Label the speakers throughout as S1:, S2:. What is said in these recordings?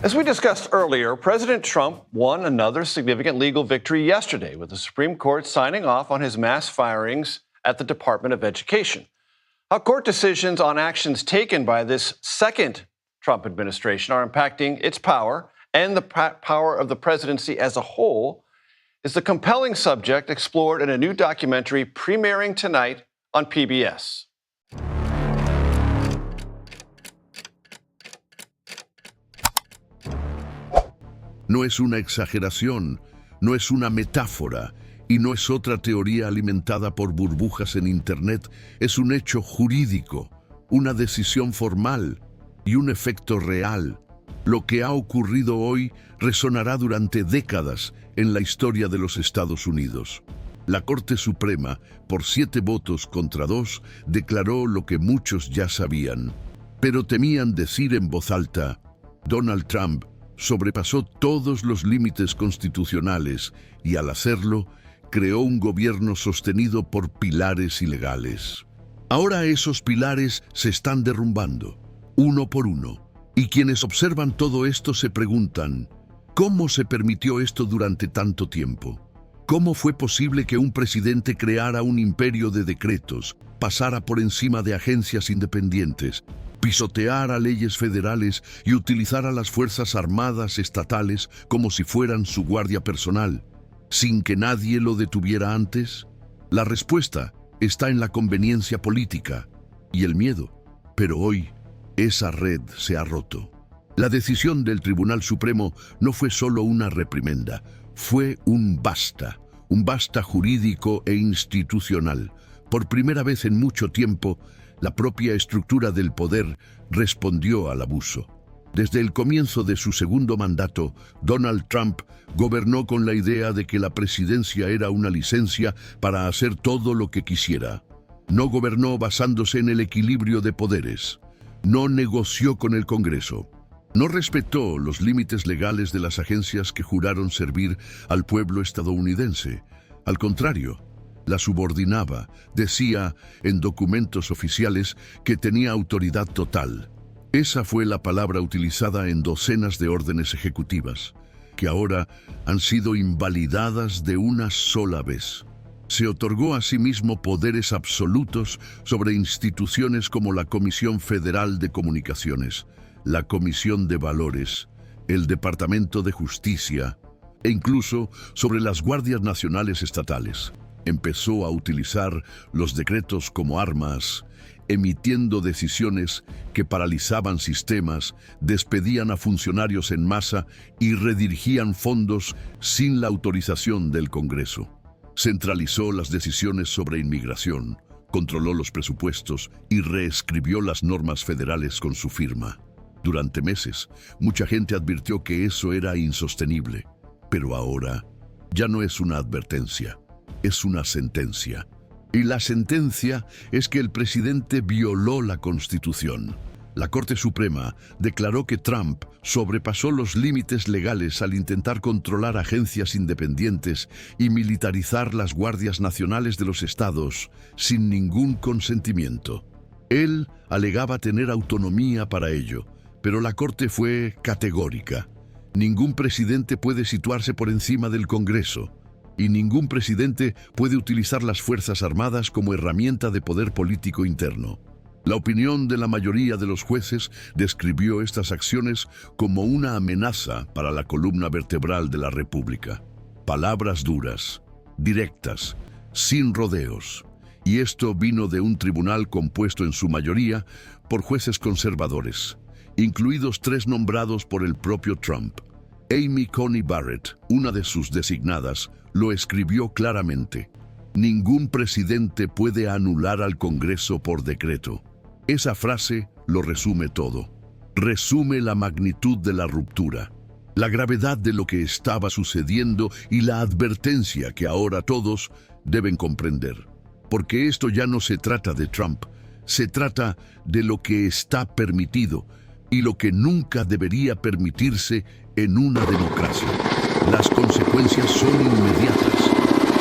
S1: As we discussed earlier, President Trump won another significant legal victory yesterday with the Supreme Court signing off on his mass firings at the Department of Education. How court decisions on actions taken by this second Trump administration are impacting its power and the power of the presidency as a whole is the compelling subject explored in a new documentary premiering tonight on PBS.
S2: No es una exageración, no es una metáfora y no es otra teoría alimentada por burbujas en Internet. Es un hecho jurídico, una decisión formal y un efecto real. Lo que ha ocurrido hoy resonará durante décadas en la historia de los Estados Unidos. La Corte Suprema, por 7 votos contra 2, declaró lo que muchos ya sabían, pero temían decir en voz alta: Donald Trump sobrepasó todos los límites constitucionales y al hacerlo, creó un gobierno sostenido por pilares ilegales. Ahora esos pilares se están derrumbando, uno por uno, y quienes observan todo esto se preguntan: ¿cómo se permitió esto durante tanto tiempo? ¿Cómo fue posible que un presidente creara un imperio de decretos, pasara por encima de agencias independientes, pisoteara leyes federales y utilizara las Fuerzas Armadas estatales como si fueran su guardia personal, sin que nadie lo detuviera antes? La respuesta está en la conveniencia política y el miedo. Pero hoy, esa red se ha roto. La decisión del Tribunal Supremo no fue solo una reprimenda, fue un basta jurídico e institucional. Por primera vez en mucho tiempo, la propia estructura del poder respondió al abuso. Desde el comienzo de su segundo mandato, Donald Trump gobernó con la idea de que la presidencia era una licencia para hacer todo lo que quisiera. No gobernó basándose en el equilibrio de poderes. No negoció con el Congreso. No respetó los límites legales de las agencias que juraron servir al pueblo estadounidense. Al contrario, la subordinaba, decía en documentos oficiales que tenía autoridad total. Esa fue la palabra utilizada en docenas de órdenes ejecutivas, que ahora han sido invalidadas de una sola vez. Se otorgó a sí mismo poderes absolutos sobre instituciones como la Comisión Federal de Comunicaciones, la Comisión de Valores, el Departamento de Justicia e incluso sobre las Guardias Nacionales Estatales. Empezó a utilizar los decretos como armas, emitiendo decisiones que paralizaban sistemas, despedían a funcionarios en masa y redirigían fondos sin la autorización del Congreso. Centralizó las decisiones sobre inmigración, controló los presupuestos y reescribió las normas federales con su firma. Durante meses, mucha gente advirtió que eso era insostenible, pero ahora ya no es una advertencia. Es una sentencia. Y la sentencia es que el presidente violó la Constitución. La Corte Suprema declaró que Trump sobrepasó los límites legales al intentar controlar agencias independientes y militarizar las guardias nacionales de los estados sin ningún consentimiento. Él alegaba tener autonomía para ello, pero la Corte fue categórica. Ningún presidente puede situarse por encima del Congreso. Y ningún presidente puede utilizar las Fuerzas Armadas como herramienta de poder político interno. La opinión de la mayoría de los jueces describió estas acciones como una amenaza para la columna vertebral de la República. Palabras duras, directas, sin rodeos. Y esto vino de un tribunal compuesto en su mayoría por jueces conservadores, incluidos 3 nombrados por el propio Trump. Amy Coney Barrett, una de sus designadas, lo escribió claramente: ningún presidente puede anular al Congreso por decreto. Esa frase lo resume todo. Resume la magnitud de la ruptura, la gravedad de lo que estaba sucediendo y la advertencia que ahora todos deben comprender. Porque esto ya no se trata de Trump, se trata de lo que está permitido y lo que nunca debería permitirse en una democracia. Las consecuencias son inmediatas.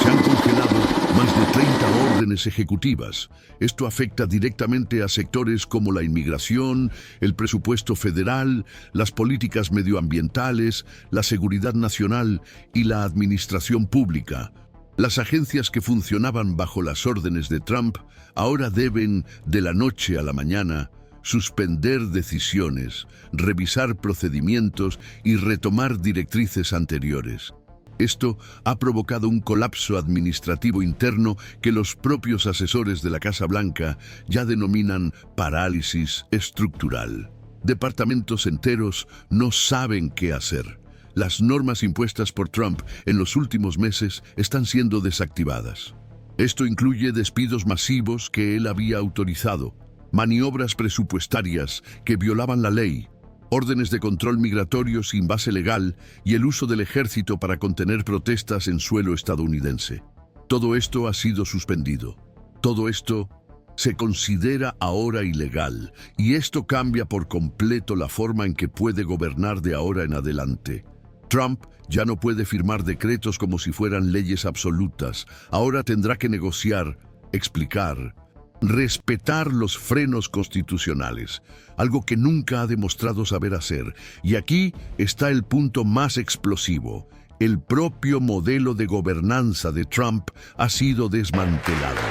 S2: Se Se han congelado más de 30 órdenes ejecutivas. Esto afecta directamente a sectores como la inmigración, el presupuesto federal, las políticas medioambientales, la seguridad nacional y la administración pública. Las agencias que funcionaban bajo las órdenes de Trump ahora deben, de la noche a la mañana, suspender decisiones, revisar procedimientos y retomar directrices anteriores. Esto ha provocado un colapso administrativo interno que los propios asesores de la Casa Blanca ya denominan parálisis estructural. Departamentos enteros no saben qué hacer. Las normas impuestas por Trump en los últimos meses están siendo desactivadas. Esto incluye despidos masivos que él había autorizado, maniobras presupuestarias que violaban la ley, órdenes de control migratorio sin base legal y el uso del ejército para contener protestas en suelo estadounidense. Todo esto ha sido suspendido. Todo esto se considera ahora ilegal y esto cambia por completo la forma en que puede gobernar de ahora en adelante. Trump ya no puede firmar decretos como si fueran leyes absolutas. Ahora tendrá que negociar, explicar, respetar los frenos constitucionales, algo que nunca ha demostrado saber hacer. Y aquí está el punto más explosivo. El propio modelo de gobernanza de Trump ha sido desmantelado.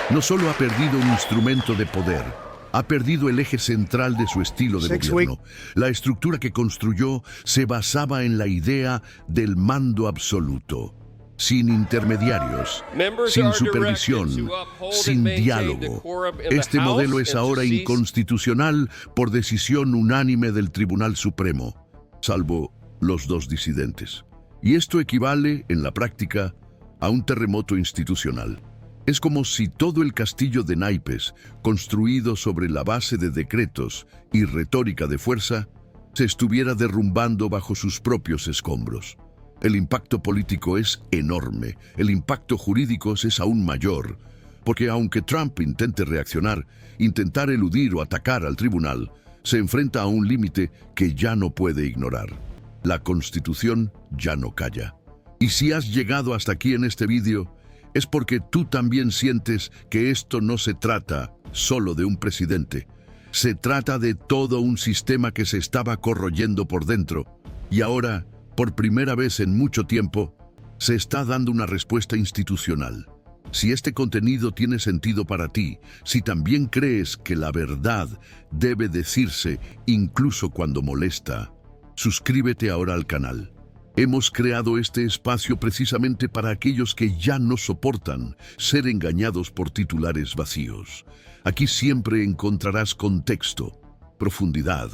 S2: No solo ha perdido un instrumento de poder, ha perdido el eje central de su estilo de gobierno. La estructura que construyó se basaba en la idea del mando absoluto, sin intermediarios, sin supervisión, sin diálogo. Este modelo es ahora inconstitucional por decisión unánime del Tribunal Supremo, salvo los dos disidentes. Y esto equivale, en la práctica, a un terremoto institucional. Es como si todo el castillo de naipes, construido sobre la base de decretos y retórica de fuerza, se estuviera derrumbando bajo sus propios escombros. El impacto político es enorme, el impacto jurídico es aún mayor, porque aunque Trump intente reaccionar, intentar eludir o atacar al tribunal, se enfrenta a un límite que ya no puede ignorar. La Constitución ya no calla. Y si has llegado hasta aquí en este vídeo, es porque tú también sientes que esto no se trata solo de un presidente. Se trata de todo un sistema que se estaba corroyendo por dentro. Y ahora, por primera vez en mucho tiempo, se está dando una respuesta institucional. Si este contenido tiene sentido para ti, si también crees que la verdad debe decirse incluso cuando molesta, suscríbete ahora al canal. Hemos creado este espacio precisamente para aquellos que ya no soportan ser engañados por titulares vacíos. Aquí siempre encontrarás contexto, profundidad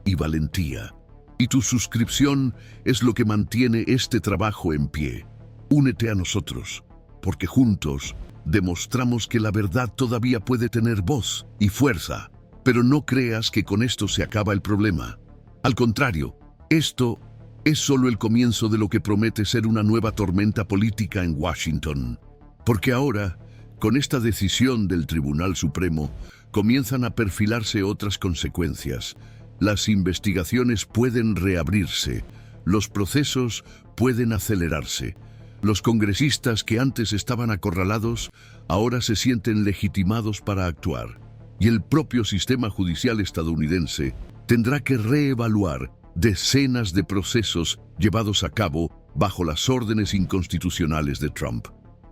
S2: y valentía. Y tu suscripción es lo que mantiene este trabajo en pie. Únete a nosotros, porque juntos demostramos que la verdad todavía puede tener voz y fuerza. Pero no creas que con esto se acaba el problema. Al contrario, esto es solo el comienzo de lo que promete ser una nueva tormenta política en Washington. Porque ahora, con esta decisión del Tribunal Supremo, comienzan a perfilarse otras consecuencias. Las investigaciones pueden reabrirse, los procesos pueden acelerarse. Los congresistas que antes estaban acorralados, ahora se sienten legitimados para actuar. Y el propio sistema judicial estadounidense tendrá que reevaluar decenas de procesos llevados a cabo bajo las órdenes inconstitucionales de Trump.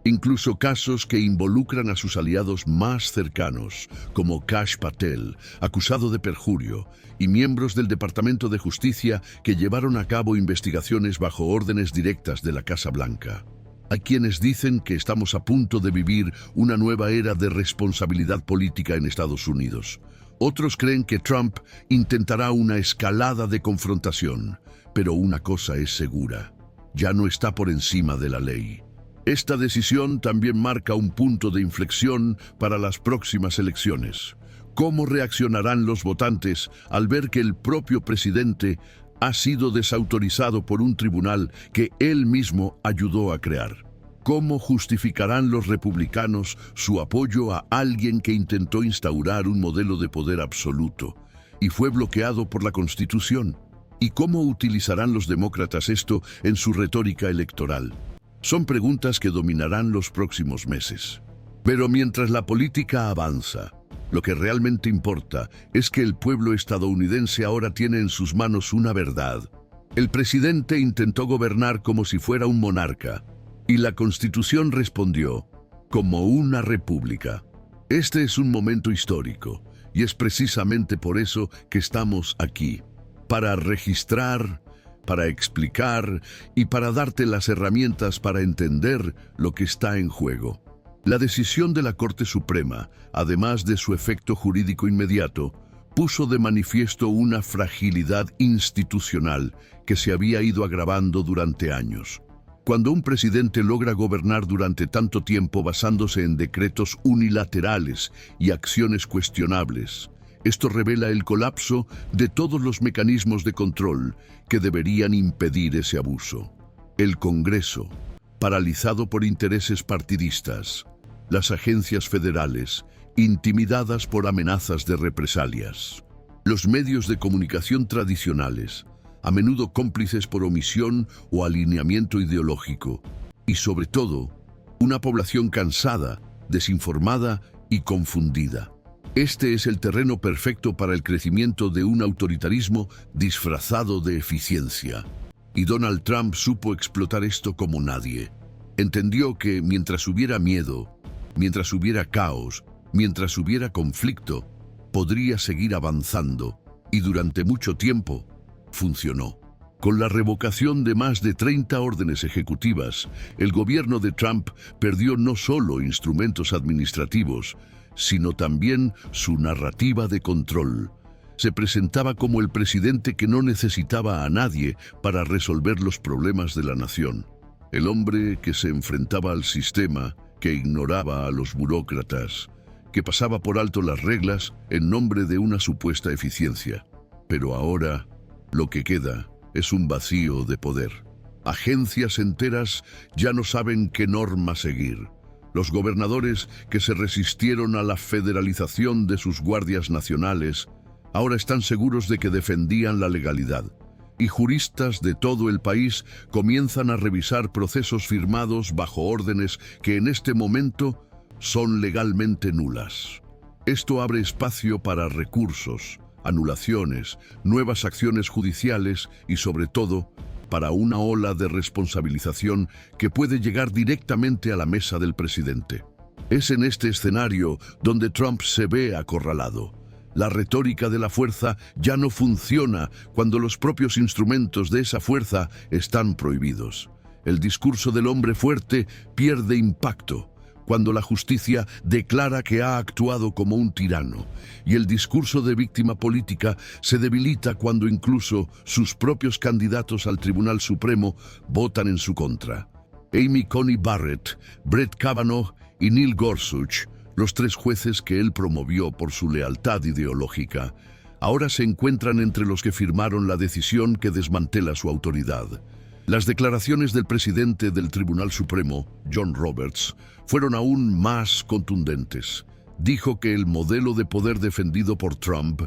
S2: Incluso casos que involucran a sus aliados más cercanos, como Kash Patel, acusado de perjurio, y miembros del Departamento de Justicia que llevaron a cabo investigaciones bajo órdenes directas de la Casa Blanca. Hay quienes dicen que estamos a punto de vivir una nueva era de responsabilidad política en Estados Unidos. Otros creen que Trump intentará una escalada de confrontación, pero una cosa es segura: ya no está por encima de la ley. Esta decisión también marca un punto de inflexión para las próximas elecciones. ¿Cómo reaccionarán los votantes al ver que el propio presidente ha sido desautorizado por un tribunal que él mismo ayudó a crear? ¿Cómo justificarán los republicanos su apoyo a alguien que intentó instaurar un modelo de poder absoluto y fue bloqueado por la Constitución? ¿Y cómo utilizarán los demócratas esto en su retórica electoral? Son preguntas que dominarán los próximos meses. Pero mientras la política avanza, lo que realmente importa es que el pueblo estadounidense ahora tiene en sus manos una verdad. El presidente intentó gobernar como si fuera un monarca, y la Constitución respondió como una república. Este es un momento histórico, y es precisamente por eso que estamos aquí, para registrar, para explicar y para darte las herramientas para entender lo que está en juego. La decisión de la Corte Suprema, además de su efecto jurídico inmediato, puso de manifiesto una fragilidad institucional que se había ido agravando durante años. Cuando un presidente logra gobernar durante tanto tiempo basándose en decretos unilaterales y acciones cuestionables, esto revela el colapso de todos los mecanismos de control que deberían impedir ese abuso. El Congreso, paralizado por intereses partidistas, las agencias federales, intimidadas por amenazas de represalias, los medios de comunicación tradicionales, a menudo cómplices por omisión o alineamiento ideológico, y sobre todo, una población cansada, desinformada y confundida. Este es el terreno perfecto para el crecimiento de un autoritarismo disfrazado de eficiencia. Y Donald Trump supo explotar esto como nadie. Entendió que mientras hubiera miedo, mientras hubiera caos, mientras hubiera conflicto, podría seguir avanzando, y durante mucho tiempo funcionó. Con la revocación de más de 30 órdenes ejecutivas, el gobierno de Trump perdió no solo instrumentos administrativos, sino también su narrativa de control. Se presentaba como el presidente que no necesitaba a nadie para resolver los problemas de la nación. El hombre que se enfrentaba al sistema, que ignoraba a los burócratas, que pasaba por alto las reglas en nombre de una supuesta eficiencia. Pero ahora, lo que queda es un vacío de poder. Agencias enteras ya no saben qué norma seguir. Los gobernadores que se resistieron a la federalización de sus guardias nacionales ahora están seguros de que defendían la legalidad. Y juristas de todo el país comienzan a revisar procesos firmados bajo órdenes que en este momento son legalmente nulas. Esto abre espacio para recursos, anulaciones, nuevas acciones judiciales y, sobre todo, para una ola de responsabilización que puede llegar directamente a la mesa del presidente. Es en este escenario donde Trump se ve acorralado. La retórica de la fuerza ya no funciona cuando los propios instrumentos de esa fuerza están prohibidos. El discurso del hombre fuerte pierde impacto cuando la justicia declara que ha actuado como un tirano, y el discurso de víctima política se debilita cuando incluso sus propios candidatos al Tribunal Supremo votan en su contra. Amy Coney Barrett, Brett Kavanaugh y Neil Gorsuch, los tres jueces que él promovió por su lealtad ideológica, ahora se encuentran entre los que firmaron la decisión que desmantela su autoridad. Las declaraciones del presidente del Tribunal Supremo, John Roberts, fueron aún más contundentes. Dijo que el modelo de poder defendido por Trump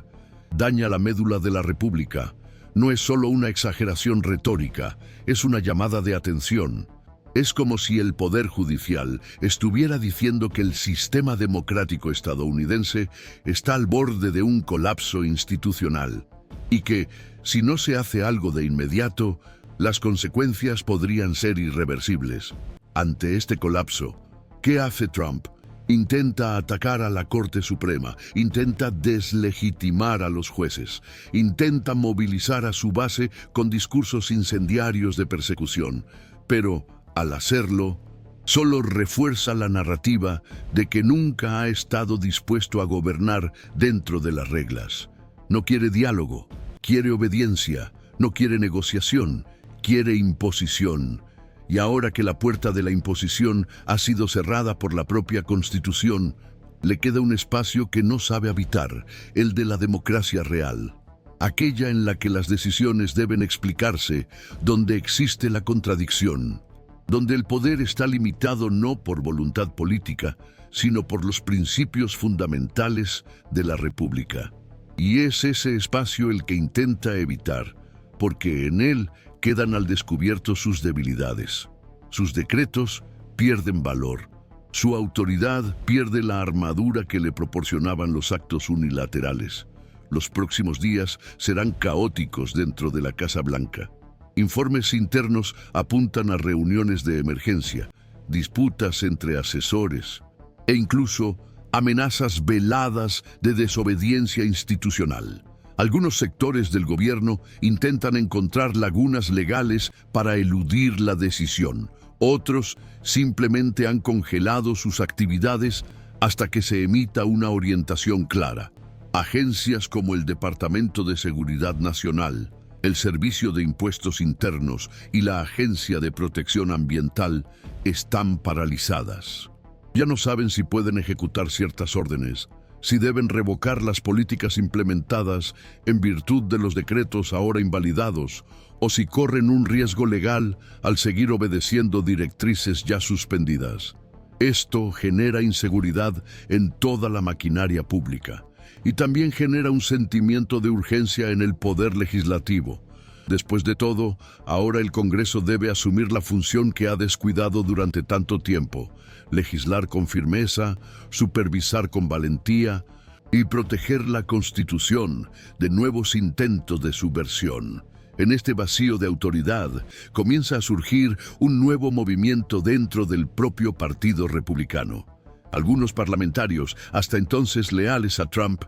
S2: daña la médula de la República. No es solo una exageración retórica, es una llamada de atención. Es como si el Poder Judicial estuviera diciendo que el sistema democrático estadounidense está al borde de un colapso institucional y que, si no se hace algo de inmediato, las consecuencias podrían ser irreversibles. Ante este colapso, ¿qué hace Trump? Intenta atacar a la Corte Suprema, intenta deslegitimar a los jueces, intenta movilizar a su base con discursos incendiarios de persecución, pero al hacerlo, solo refuerza la narrativa de que nunca ha estado dispuesto a gobernar dentro de las reglas. No quiere diálogo, quiere obediencia, no quiere negociación, quiere imposición. Y ahora que la puerta de la imposición ha sido cerrada por la propia Constitución, le queda un espacio que no sabe habitar, el de la democracia real. Aquella en la que las decisiones deben explicarse, donde existe la contradicción, donde el poder está limitado no por voluntad política, sino por los principios fundamentales de la República. Y es ese espacio el que intenta evitar, porque en él quedan al descubierto sus debilidades. Sus decretos pierden valor. Su autoridad pierde la armadura que le proporcionaban los actos unilaterales. Los próximos días serán caóticos dentro de la Casa Blanca. Informes internos apuntan a reuniones de emergencia, disputas entre asesores e incluso amenazas veladas de desobediencia institucional. Algunos sectores del gobierno intentan encontrar lagunas legales para eludir la decisión. Otros simplemente han congelado sus actividades hasta que se emita una orientación clara. Agencias como el Departamento de Seguridad Nacional, el Servicio de Impuestos Internos y la Agencia de Protección Ambiental están paralizadas. Ya no saben si pueden ejecutar ciertas órdenes, si deben revocar las políticas implementadas en virtud de los decretos ahora invalidados, o si corren un riesgo legal al seguir obedeciendo directrices ya suspendidas. Esto genera inseguridad en toda la maquinaria pública y también genera un sentimiento de urgencia en el poder legislativo. Después de todo, ahora el Congreso debe asumir la función que ha descuidado durante tanto tiempo: legislar con firmeza, supervisar con valentía y proteger la Constitución de nuevos intentos de subversión. En este vacío de autoridad comienza a surgir un nuevo movimiento dentro del propio Partido Republicano. Algunos parlamentarios, hasta entonces leales a Trump,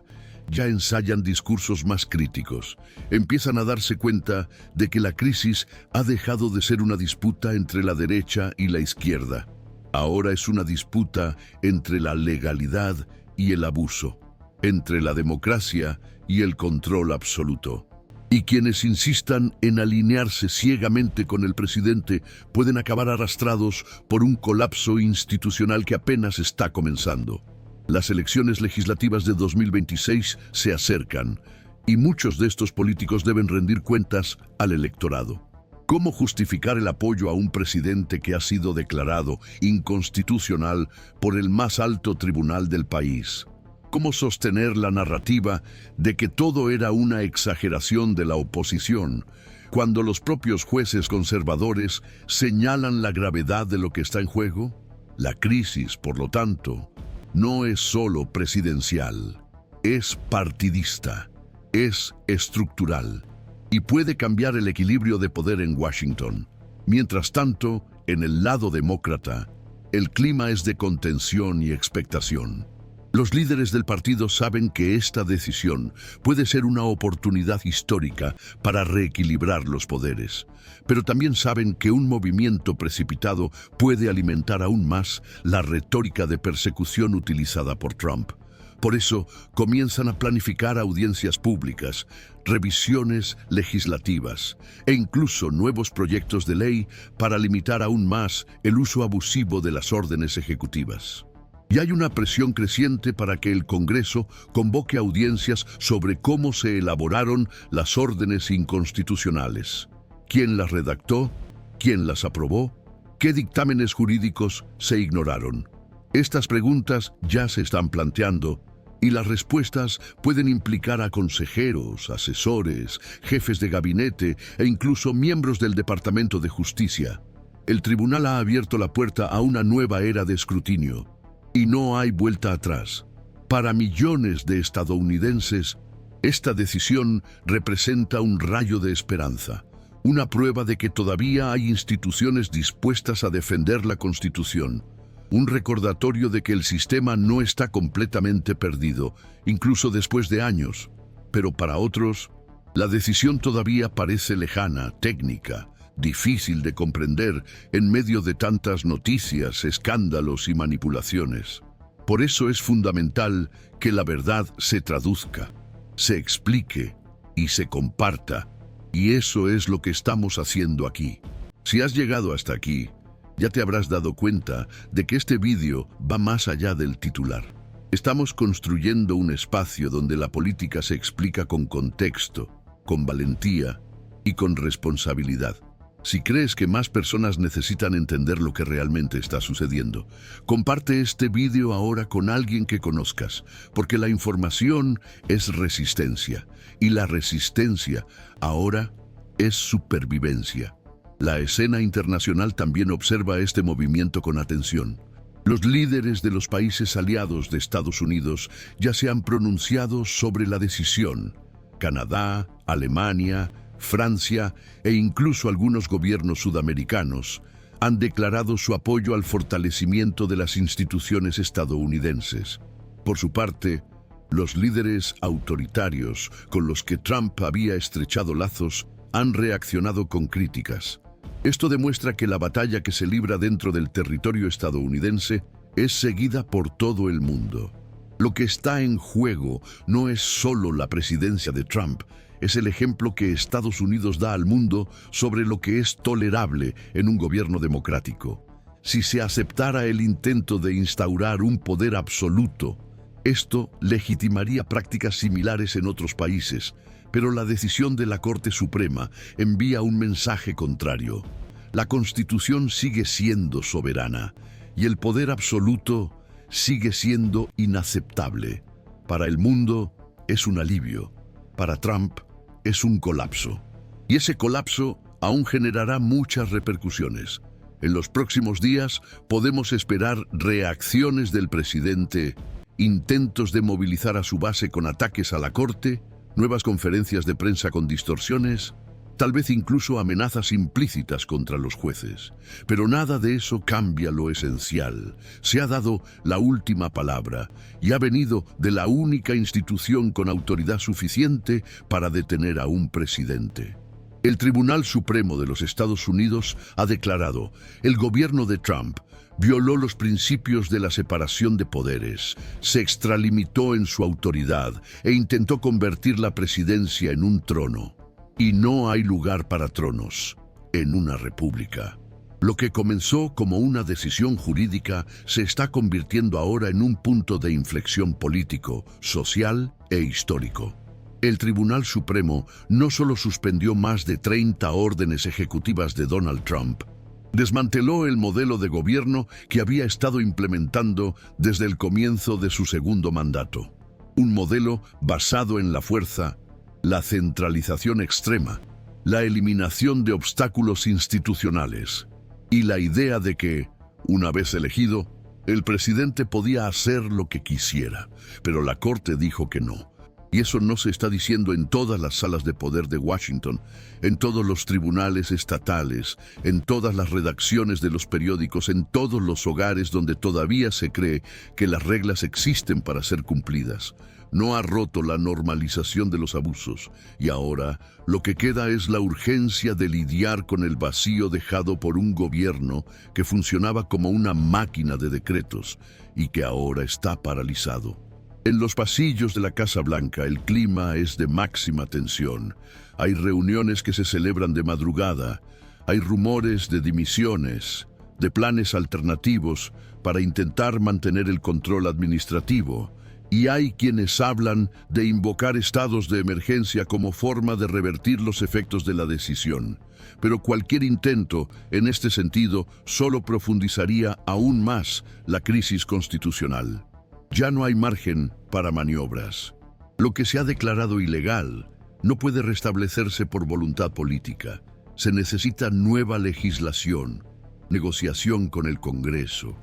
S2: ya ensayan discursos más críticos. Empiezan a darse cuenta de que la crisis ha dejado de ser una disputa entre la derecha y la izquierda. Ahora es una disputa entre la legalidad y el abuso, entre la democracia y el control absoluto. Y quienes insistan en alinearse ciegamente con el presidente pueden acabar arrastrados por un colapso institucional que apenas está comenzando. Las elecciones legislativas de 2026 se acercan y muchos de estos políticos deben rendir cuentas al electorado. ¿Cómo justificar el apoyo a un presidente que ha sido declarado inconstitucional por el más alto tribunal del país? ¿Cómo sostener la narrativa de que todo era una exageración de la oposición, cuando los propios jueces conservadores señalan la gravedad de lo que está en juego? La crisis, por lo tanto, no es solo presidencial, es partidista, es estructural y puede cambiar el equilibrio de poder en Washington. Mientras tanto, en el lado demócrata, el clima es de contención y expectación. Los líderes del partido saben que esta decisión puede ser una oportunidad histórica para reequilibrar los poderes, pero también saben que un movimiento precipitado puede alimentar aún más la retórica de persecución utilizada por Trump. Por eso, comienzan a planificar audiencias públicas, revisiones legislativas e incluso nuevos proyectos de ley para limitar aún más el uso abusivo de las órdenes ejecutivas. Y hay una presión creciente para que el Congreso convoque audiencias sobre cómo se elaboraron las órdenes inconstitucionales. ¿Quién las redactó? ¿Quién las aprobó? ¿Qué dictámenes jurídicos se ignoraron? Estas preguntas ya se están planteando y las respuestas pueden implicar a consejeros, asesores, jefes de gabinete e incluso miembros del Departamento de Justicia. El tribunal ha abierto la puerta a una nueva era de escrutinio. Y no hay vuelta atrás. Para millones de estadounidenses, esta decisión representa un rayo de esperanza, una prueba de que todavía hay instituciones dispuestas a defender la Constitución, un recordatorio de que el sistema no está completamente perdido, incluso después de años. Pero para otros, la decisión todavía parece lejana, técnica, difícil de comprender en medio de tantas noticias, escándalos y manipulaciones. Por eso es fundamental que la verdad se traduzca, se explique y se comparta. Y eso es lo que estamos haciendo aquí. Si has llegado hasta aquí, ya te habrás dado cuenta de que este vídeo va más allá del titular. Estamos construyendo un espacio donde la política se explica con contexto, con valentía y con responsabilidad. Si crees que más personas necesitan entender lo que realmente está sucediendo, comparte este vídeo ahora con alguien que conozcas, porque la información es resistencia, y la resistencia ahora es supervivencia. La escena internacional también observa este movimiento con atención. Los líderes de los países aliados de Estados Unidos ya se han pronunciado sobre la decisión. Canadá, Alemania, Francia e incluso algunos gobiernos sudamericanos han declarado su apoyo al fortalecimiento de las instituciones estadounidenses. Por su parte, los líderes autoritarios con los que Trump había estrechado lazos han reaccionado con críticas. Esto demuestra que la batalla que se libra dentro del territorio estadounidense es seguida por todo el mundo. Lo que está en juego no es solo la presidencia de Trump, es el ejemplo que Estados Unidos da al mundo sobre lo que es tolerable en un gobierno democrático. Si se aceptara el intento de instaurar un poder absoluto, esto legitimaría prácticas similares en otros países, pero la decisión de la Corte Suprema envía un mensaje contrario. La Constitución sigue siendo soberana y el poder absoluto sigue siendo inaceptable. Para el mundo es un alivio, para Trump es un colapso. Y ese colapso aún generará muchas repercusiones. En los próximos días podemos esperar reacciones del presidente, intentos de movilizar a su base con ataques a la Corte, nuevas conferencias de prensa con distorsiones, tal vez incluso amenazas implícitas contra los jueces. Pero nada de eso cambia lo esencial. Se ha dado la última palabra y ha venido de la única institución con autoridad suficiente para detener a un presidente. El Tribunal Supremo de los Estados Unidos ha declarado: el gobierno de Trump violó los principios de la separación de poderes, se extralimitó en su autoridad e intentó convertir la presidencia en un trono. Y no hay lugar para tronos en una república. Lo que comenzó como una decisión jurídica se está convirtiendo ahora en un punto de inflexión político, social e histórico. El Tribunal Supremo no solo suspendió más de 30 órdenes ejecutivas de Donald Trump, desmanteló el modelo de gobierno que había estado implementando desde el comienzo de su segundo mandato. Un modelo basado en la fuerza, la centralización extrema, la eliminación de obstáculos institucionales y la idea de que, una vez elegido, el presidente podía hacer lo que quisiera, pero la Corte dijo que no. Y eso no se está diciendo en todas las salas de poder de Washington, en todos los tribunales estatales, en todas las redacciones de los periódicos, en todos los hogares donde todavía se cree que las reglas existen para ser cumplidas. No ha roto la normalización de los abusos, y ahora lo que queda es la urgencia de lidiar con el vacío dejado por un gobierno que funcionaba como una máquina de decretos y que ahora está paralizado. En los pasillos de la Casa Blanca el clima es de máxima tensión. Hay reuniones que se celebran de madrugada, hay rumores de dimisiones, de planes alternativos para intentar mantener el control administrativo, y hay quienes hablan de invocar estados de emergencia como forma de revertir los efectos de la decisión. Pero cualquier intento en este sentido solo profundizaría aún más la crisis constitucional. Ya no hay margen para maniobras. Lo que se ha declarado ilegal no puede restablecerse por voluntad política. Se necesita nueva legislación, negociación con el Congreso,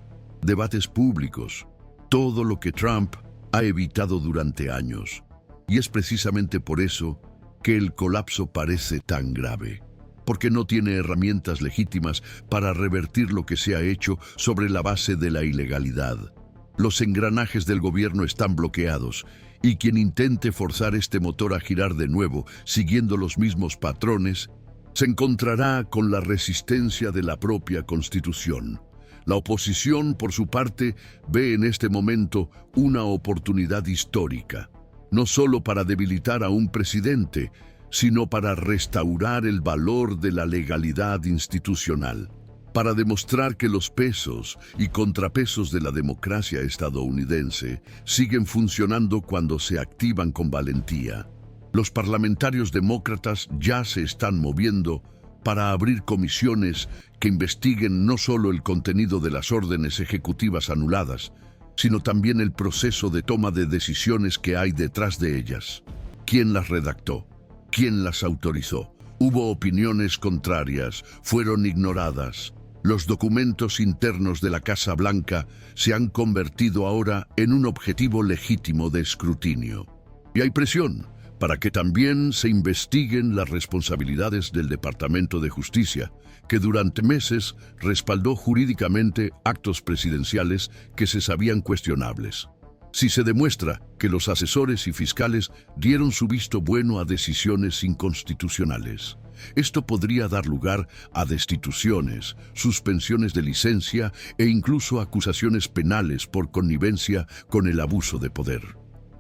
S2: debates públicos, todo lo que Trump ha evitado durante años. Y es precisamente por eso que el colapso parece tan grave, porque no tiene herramientas legítimas para revertir lo que se ha hecho sobre la base de la ilegalidad. Los engranajes del gobierno están bloqueados, y quien intente forzar este motor a girar de nuevo, siguiendo los mismos patrones, se encontrará con la resistencia de la propia Constitución. La oposición, por su parte, ve en este momento una oportunidad histórica, no solo para debilitar a un presidente, sino para restaurar el valor de la legalidad institucional, para demostrar que los pesos y contrapesos de la democracia estadounidense siguen funcionando cuando se activan con valentía. Los parlamentarios demócratas ya se están moviendo para abrir comisiones que investiguen no solo el contenido de las órdenes ejecutivas anuladas, sino también el proceso de toma de decisiones que hay detrás de ellas. ¿Quién las redactó? ¿Quién las autorizó? Hubo opiniones contrarias, fueron ignoradas. Los documentos internos de la Casa Blanca se han convertido ahora en un objetivo legítimo de escrutinio. Y hay presión para que también se investiguen las responsabilidades del Departamento de Justicia, que durante meses respaldó jurídicamente actos presidenciales que se sabían cuestionables. Si se demuestra que los asesores y fiscales dieron su visto bueno a decisiones inconstitucionales, esto podría dar lugar a destituciones, suspensiones de licencia e incluso acusaciones penales por connivencia con el abuso de poder.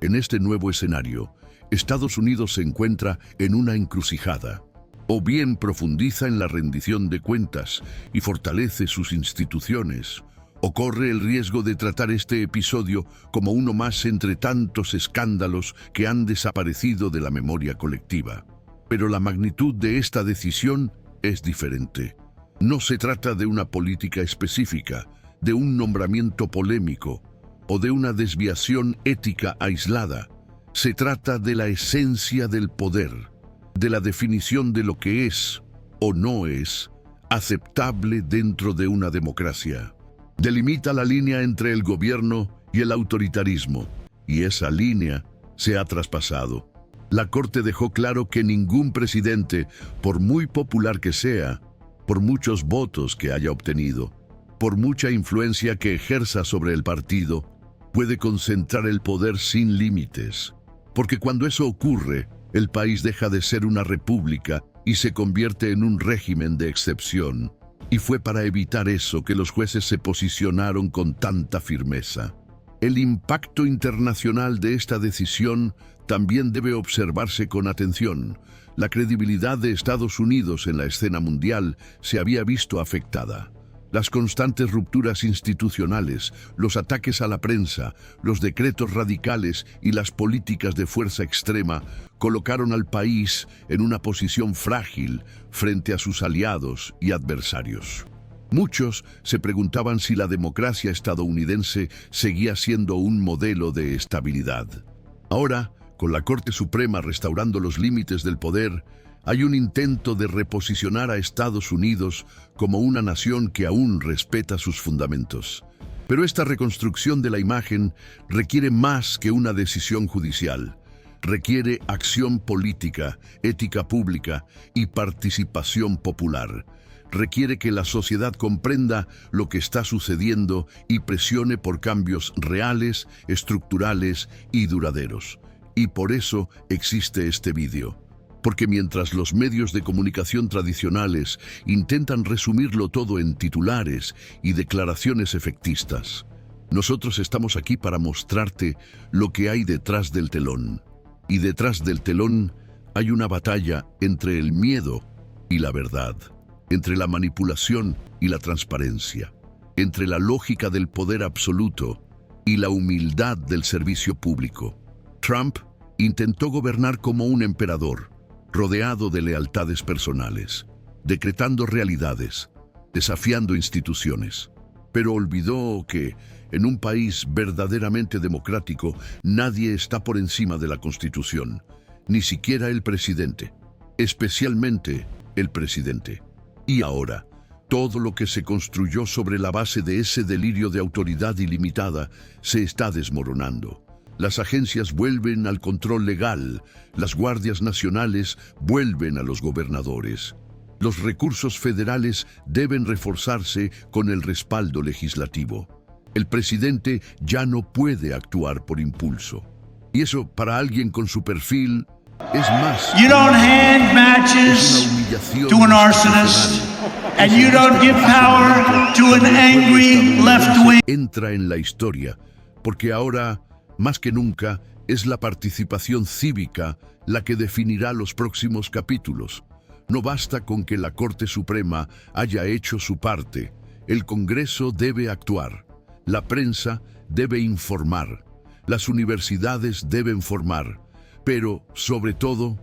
S2: En este nuevo escenario, Estados Unidos se encuentra en una encrucijada. O bien profundiza en la rendición de cuentas y fortalece sus instituciones, o corre el riesgo de tratar este episodio como uno más entre tantos escándalos que han desaparecido de la memoria colectiva. Pero la magnitud de esta decisión es diferente. No se trata de una política específica, de un nombramiento polémico o de una desviación ética aislada. Se trata de la esencia del poder, de la definición de lo que es o no es aceptable dentro de una democracia. Delimita la línea entre el gobierno y el autoritarismo, y esa línea se ha traspasado. La Corte dejó claro que ningún presidente, por muy popular que sea, por muchos votos que haya obtenido, por mucha influencia que ejerza sobre el partido, puede concentrar el poder sin límites. Porque cuando eso ocurre, el país deja de ser una república y se convierte en un régimen de excepción. Y fue para evitar eso que los jueces se posicionaron con tanta firmeza. El impacto internacional de esta decisión también debe observarse con atención. La credibilidad de Estados Unidos en la escena mundial se había visto afectada. Las constantes rupturas institucionales, los ataques a la prensa, los decretos radicales y las políticas de fuerza extrema colocaron al país en una posición frágil frente a sus aliados y adversarios. Muchos se preguntaban si la democracia estadounidense seguía siendo un modelo de estabilidad. Ahora, con la Corte Suprema restaurando los límites del poder, hay un intento de reposicionar a Estados Unidos como una nación que aún respeta sus fundamentos. Pero esta reconstrucción de la imagen requiere más que una decisión judicial. Requiere acción política, ética pública y participación popular. Requiere que la sociedad comprenda lo que está sucediendo y presione por cambios reales, estructurales y duraderos. Y por eso existe este vídeo. Porque mientras los medios de comunicación tradicionales intentan resumirlo todo en titulares y declaraciones efectistas, nosotros estamos aquí para mostrarte lo que hay detrás del telón. Y detrás del telón hay una batalla entre el miedo y la verdad, entre la manipulación y la transparencia, entre la lógica del poder absoluto y la humildad del servicio público. Trump intentó gobernar como un emperador, rodeado de lealtades personales, decretando realidades, desafiando instituciones. Pero olvidó que, en un país verdaderamente democrático, nadie está por encima de la Constitución, ni siquiera el presidente, especialmente el presidente. Y ahora, todo lo que se construyó sobre la base de ese delirio de autoridad ilimitada se está desmoronando. Las agencias vuelven al control legal, las guardias nacionales vuelven a los gobernadores. Los recursos federales deben reforzarse con el respaldo legislativo. El presidente ya no puede actuar por impulso. Y eso, para alguien con su perfil, es más.
S3: You don't hand matches to an arsonist, and you don't give power to an angry left wing.
S2: Entra en la historia, porque ahora, más que nunca, es la participación cívica la que definirá los próximos capítulos. No basta con que la Corte Suprema haya hecho su parte. El Congreso debe actuar. La prensa debe informar. Las universidades deben formar. Pero, sobre todo,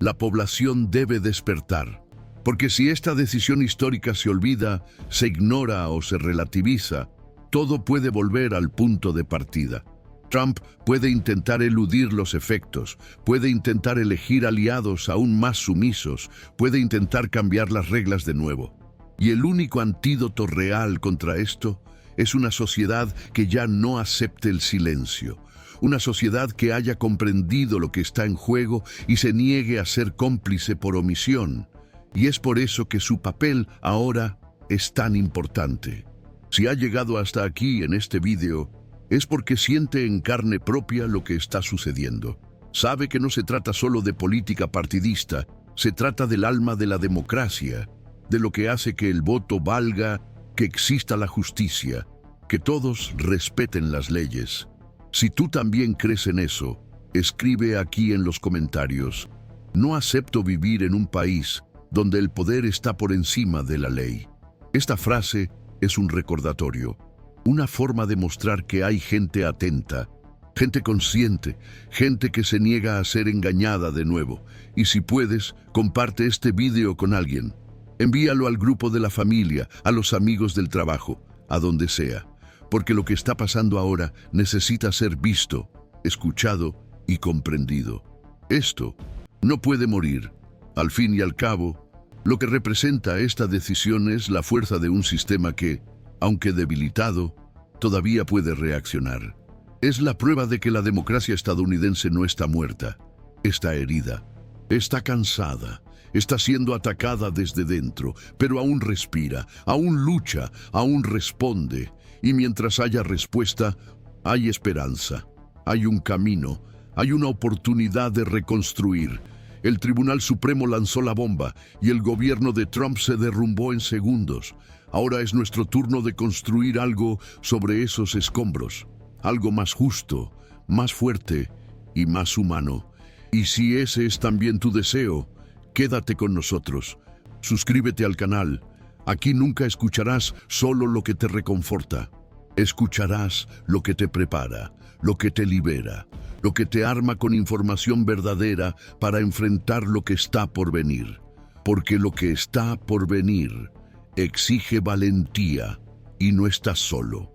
S2: la población debe despertar. Porque si esta decisión histórica se olvida, se ignora o se relativiza, todo puede volver al punto de partida. Trump puede intentar eludir los efectos, puede intentar elegir aliados aún más sumisos, puede intentar cambiar las reglas de nuevo. Y el único antídoto real contra esto es una sociedad que ya no acepte el silencio, una sociedad que haya comprendido lo que está en juego y se niegue a ser cómplice por omisión. Y es por eso que su papel ahora es tan importante. Si ha llegado hasta aquí en este vídeo, es porque siente en carne propia lo que está sucediendo. Sabe que no se trata solo de política partidista, se trata del alma de la democracia, de lo que hace que el voto valga, que exista la justicia, que todos respeten las leyes. Si tú también crees en eso, escribe aquí en los comentarios: no acepto vivir en un país donde el poder está por encima de la ley. Esta frase es un recordatorio, una forma de mostrar que hay gente atenta, gente consciente, gente que se niega a ser engañada de nuevo. Y si puedes, comparte este video con alguien. Envíalo al grupo de la familia, a los amigos del trabajo, a donde sea, porque lo que está pasando ahora necesita ser visto, escuchado y comprendido. Esto no puede morir. Al fin y al cabo, lo que representa esta decisión es la fuerza de un sistema que, aunque debilitado, todavía puede reaccionar. Es la prueba de que la democracia estadounidense no está muerta, está herida, está cansada, está siendo atacada desde dentro, pero aún respira, aún lucha, aún responde. Y mientras haya respuesta, hay esperanza, hay un camino, hay una oportunidad de reconstruir. El Tribunal Supremo lanzó la bomba y el gobierno de Trump se derrumbó en segundos. Ahora es nuestro turno de construir algo sobre esos escombros, algo más justo, más fuerte y más humano. Y si ese es también tu deseo, quédate con nosotros. Suscríbete al canal. Aquí nunca escucharás solo lo que te reconforta. Escucharás lo que te prepara, lo que te libera, lo que te arma con información verdadera para enfrentar lo que está por venir. Porque lo que está por venir exige valentía y no estás solo.